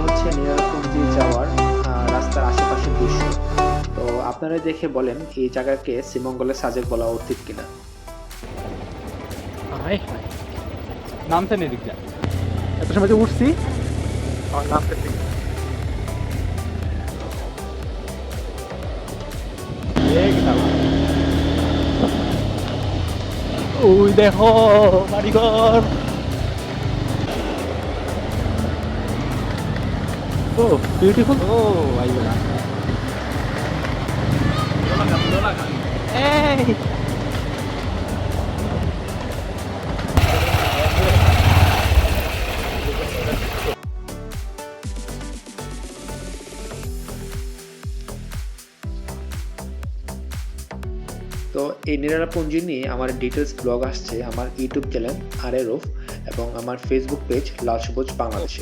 হচ্ছে নিরালাপঞ্জি যাওয়ার রাস্তার আশেপাশের দৃশ্য। তো আপনারা দেখে বলেন এই জায়গাকে শ্রীমঙ্গলের সাজেক বলা উচিত কিনা। হায় হায়, নামছেন এদিকটা এত সময় যে উঠছি আমার নামতে ঠিক ওই দেখো বাড়িঘর। ও বিউটিফুল। ও ভাই এই তো এই নিরালাপঞ্জি নিয়ে আমার ডিটেলস ব্লগ আসছে আমার ইউটিউব চ্যানেল আরে রুফ এবং আমার ফেসবুক পেজ লাল সবুজ বাংলাদেশে।